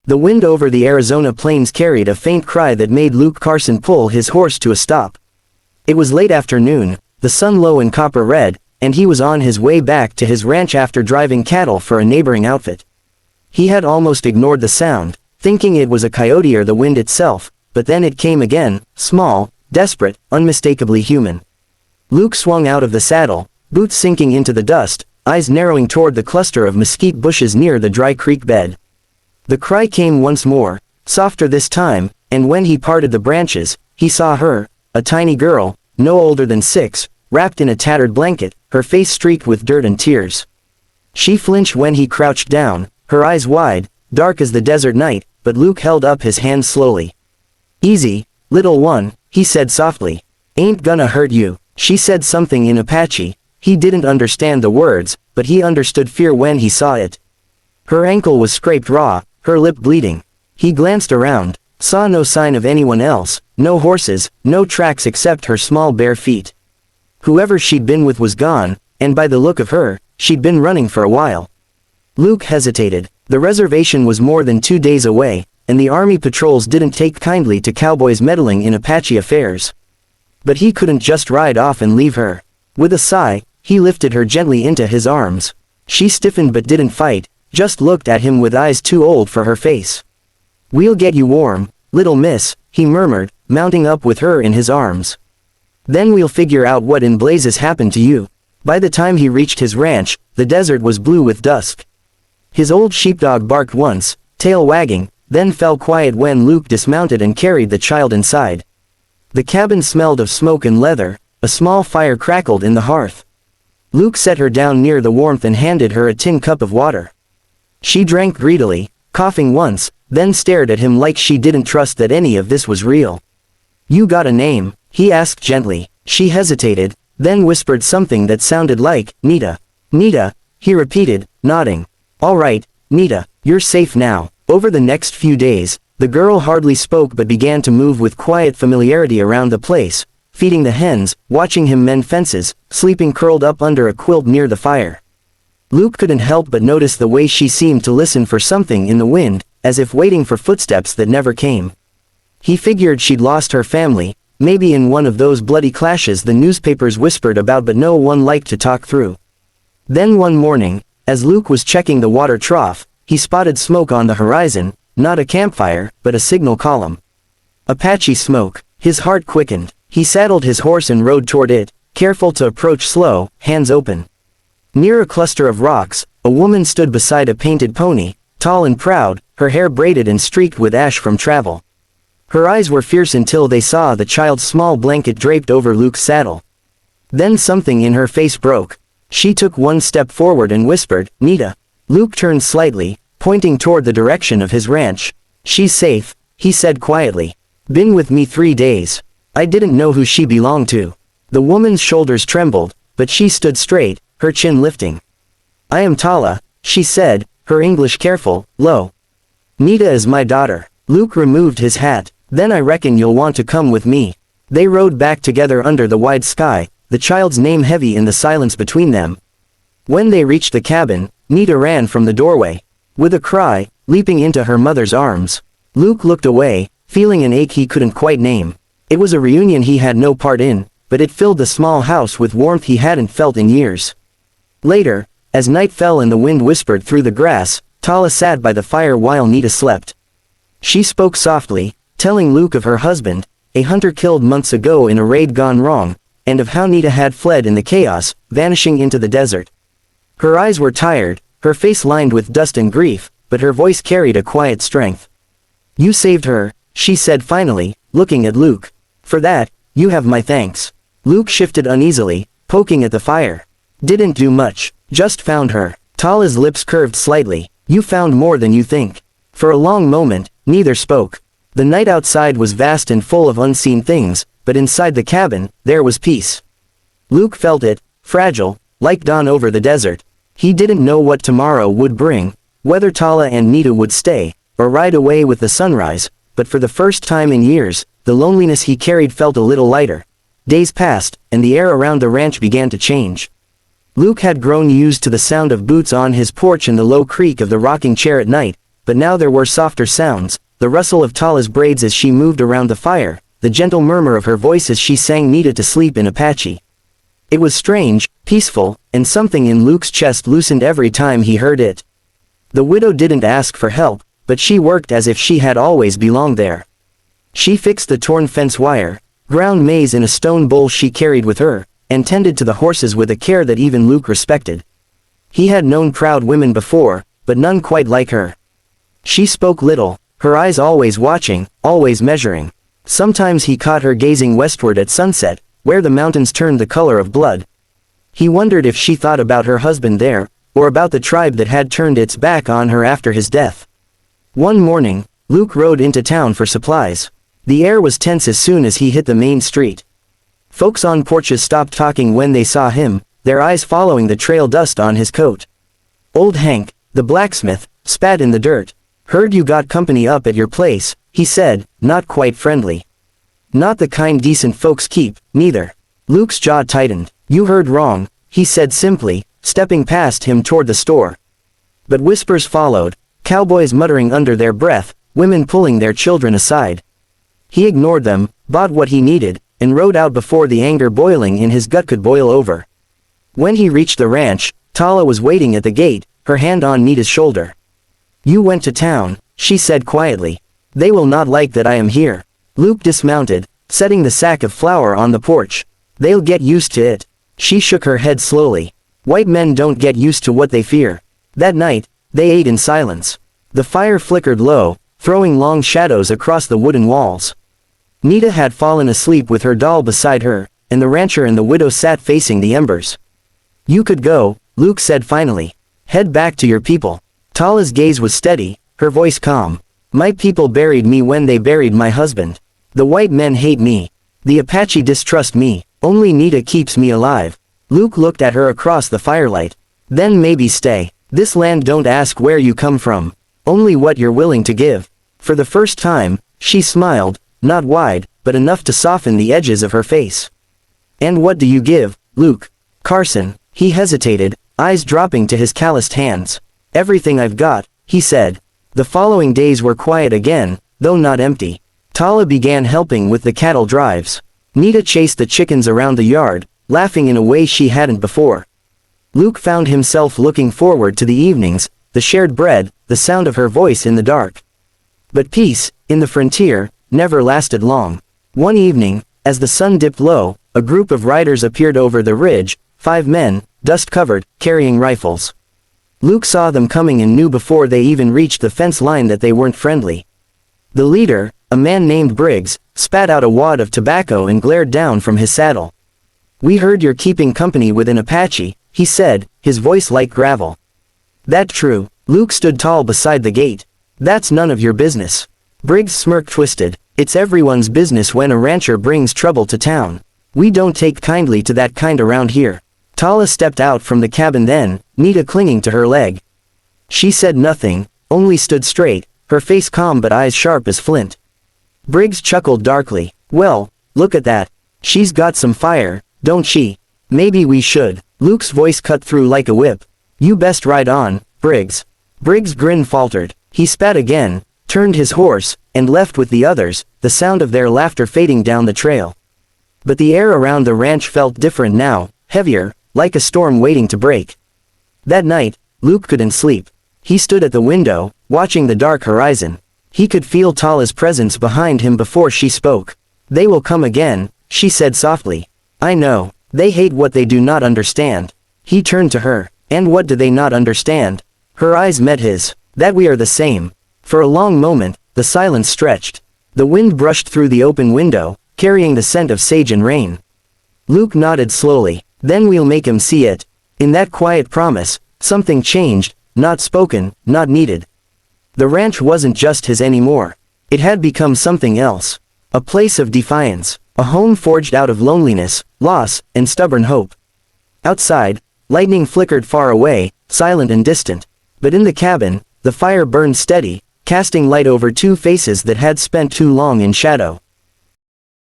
The wind over the Arizona plains carried a faint cry that made Luke Carson pull his horse to a stop. It was late afternoon, the sun low and copper red, and he was on his way back to his ranch after driving cattle for a neighboring outfit. He had almost ignored the sound, thinking it was a coyote or the wind itself, but then it came again, small, desperate, unmistakably human. Luke swung out of the saddle, boots sinking into the dust, eyes narrowing toward the cluster of mesquite bushes near the dry creek bed. The cry came once more, softer this time, and when he parted the branches, he saw her, a tiny girl, no older than 6, wrapped in a tattered blanket, her face streaked with dirt and tears. She flinched when he crouched down, her eyes wide, dark as the desert night, but Luke held up his hand slowly. "Easy, little one," he said softly. "Ain't gonna hurt you." She said something in Apache. He didn't understand the words, but he understood fear when he saw it. Her ankle was scraped raw, her lip bleeding. He glanced around, saw no sign of anyone else, no horses, no tracks except her small bare feet. Whoever she'd been with was gone, and by the look of her, she'd been running for a while. Luke hesitated. The reservation was more than 2 days away, and the army patrols didn't take kindly to cowboys meddling in Apache affairs. But he couldn't just ride off and leave her. With a sigh, he lifted her gently into his arms. She stiffened but didn't fight, just looked at him with eyes too old for her face. "We'll get you warm, little miss," he murmured, mounting up with her in his arms. "Then we'll figure out what in blazes happened to you." By the time he reached his ranch, the desert was blue with dusk. His old sheepdog barked once, tail wagging, then fell quiet when Luke dismounted and carried the child inside. The cabin smelled of smoke and leather, a small fire crackled in the hearth. Luke set her down near the warmth and handed her a tin cup of water. She drank greedily, coughing once, then stared at him like she didn't trust that any of this was real. "You got a name?" he asked gently. She hesitated, then whispered something that sounded like, "Nita." "Nita," he repeated, nodding. "All right, Nita, you're safe now." Over the next few days, the girl hardly spoke but began to move with quiet familiarity around the place, feeding the hens, watching him mend fences, sleeping curled up under a quilt near the fire. Luke couldn't help but notice the way she seemed to listen for something in the wind, as if waiting for footsteps that never came. He figured she'd lost her family, maybe in one of those bloody clashes the newspapers whispered about but no one liked to talk through. Then one morning, as Luke was checking the water trough, he spotted smoke on the horizon, not a campfire, but a signal column. Apache smoke. His heart quickened. He saddled his horse and rode toward it, careful to approach slow, hands open. Near a cluster of rocks, a woman stood beside a painted pony, tall and proud, her hair braided and streaked with ash from travel. Her eyes were fierce until they saw the child's small blanket draped over Luke's saddle. Then something in her face broke. She took one step forward and whispered, "Nita." Luke turned slightly, pointing toward the direction of his ranch. "She's safe," he said quietly. "Been with me 3 days." I didn't know who she belonged to. The woman's shoulders trembled, but she stood straight, her chin lifting. "I am Tala," she said, her English careful, low. "Nita is my daughter." Luke removed his hat. "Then I reckon you'll want to come with me." They rode back together under the wide sky, the child's name heavy in the silence between them. When they reached the cabin, Nita ran from the doorway. With a cry, leaping into her mother's arms. Luke looked away, feeling an ache he couldn't quite name. It was a reunion he had no part in, but it filled the small house with warmth he hadn't felt in years. Later, as night fell and the wind whispered through the grass, Tala sat by the fire while Nita slept. She spoke softly, telling Luke of her husband, a hunter killed months ago in a raid gone wrong, and of how Nita had fled in the chaos, vanishing into the desert. Her eyes were tired, her face lined with dust and grief, but her voice carried a quiet strength. "You saved her," she said finally, looking at Luke. "For that, you have my thanks." Luke shifted uneasily, poking at the fire. "Didn't do much, just found her." Tala's lips curved slightly. "You found more than you think." For a long moment, neither spoke. The night outside was vast and full of unseen things, but inside the cabin, there was peace. Luke felt it, fragile, like dawn over the desert. He didn't know what tomorrow would bring, whether Tala and Nita would stay, or ride away with the sunrise, but for the first time in years, the loneliness he carried felt a little lighter. Days passed, and the air around the ranch began to change. Luke had grown used to the sound of boots on his porch and the low creak of the rocking chair at night, but now there were softer sounds, the rustle of Tala's braids as she moved around the fire, the gentle murmur of her voice as she sang Nita to sleep in Apache. It was strange, peaceful, and something in Luke's chest loosened every time he heard it. The widow didn't ask for help, but she worked as if she had always belonged there. She fixed the torn fence wire, ground maize in a stone bowl she carried with her, and tended to the horses with a care that even Luke respected. He had known proud women before, but none quite like her. She spoke little, her eyes always watching, always measuring. Sometimes he caught her gazing westward at sunset, where the mountains turned the color of blood. He wondered if she thought about her husband there, or about the tribe that had turned its back on her after his death. One morning, Luke rode into town for supplies. The air was tense as soon as he hit the main street. Folks on porches stopped talking when they saw him, their eyes following the trail dust on his coat. Old Hank, the blacksmith, spat in the dirt. "Heard you got company up at your place," he said, not quite friendly. "Not the kind decent folks keep, neither." Luke's jaw tightened. "You heard wrong," he said simply, stepping past him toward the store. But whispers followed, cowboys muttering under their breath, women pulling their children aside. He ignored them, bought what he needed, and rode out before the anger boiling in his gut could boil over. When he reached the ranch, Tala was waiting at the gate, her hand on Nita's shoulder. "You went to town," she said quietly. "They will not like that I am here." Luke dismounted, setting the sack of flour on the porch. "They'll get used to it." She shook her head slowly. "White men don't get used to what they fear." That night, they ate in silence. The fire flickered low, throwing long shadows across the wooden walls. Nita had fallen asleep with her doll beside her, and the rancher and the widow sat facing the embers. "You could go," Luke said finally. "Head back to your people." Tala's gaze was steady, her voice calm. "My people buried me when they buried my husband. The white men hate me. The Apache distrust me. Only Nita keeps me alive." Luke looked at her across the firelight. "Then maybe stay. This land don't ask where you come from. Only what you're willing to give." For the first time, she smiled, not wide, but enough to soften the edges of her face. "And what do you give, Luke?" "Carson," he hesitated, eyes dropping to his calloused hands. "Everything I've got," he said. The following days were quiet again, though not empty. Tala began helping with the cattle drives. Nita chased the chickens around the yard, laughing in a way she hadn't before. Luke found himself looking forward to the evenings, the shared bread, the sound of her voice in the dark. But peace, in the frontier, never lasted long. One evening, as the sun dipped low, a group of riders appeared over the ridge, 5 men, dust-covered, carrying rifles. Luke saw them coming and knew before they even reached the fence line that they weren't friendly. The leader, a man named Briggs, spat out a wad of tobacco and glared down from his saddle. "We heard you're keeping company with an Apache," he said, his voice like gravel. "That true?" Luke stood tall beside the gate. "That's none of your business." Briggs' smirk twisted. "It's everyone's business when a rancher brings trouble to town. We don't take kindly to that kind around here." Tala stepped out from the cabin then, Nita clinging to her leg. She said nothing, only stood straight, her face calm but eyes sharp as flint. Briggs chuckled darkly. "Well, look at that. She's got some fire, don't she? Maybe we should." Luke's voice cut through like a whip. "You best ride on, Briggs." Briggs' grin faltered. He spat again, turned his horse, and left with the others, the sound of their laughter fading down the trail. But the air around the ranch felt different now, heavier, like a storm waiting to break. That night, Luke couldn't sleep. He stood at the window, watching the dark horizon. He could feel Tala's presence behind him before she spoke. "They will come again," she said softly. "I know. They hate what they do not understand." He turned to her. "And what do they not understand?" Her eyes met his. "That we are the same." For a long moment, the silence stretched. The wind brushed through the open window, carrying the scent of sage and rain. Luke nodded slowly. "Then we'll make him see it." In that quiet promise, something changed, not spoken, not needed. The ranch wasn't just his anymore. It had become something else. A place of defiance. A home forged out of loneliness, loss, and stubborn hope. Outside, lightning flickered far away, silent and distant. But in the cabin, the fire burned steady, casting light over 2 faces that had spent too long in shadow.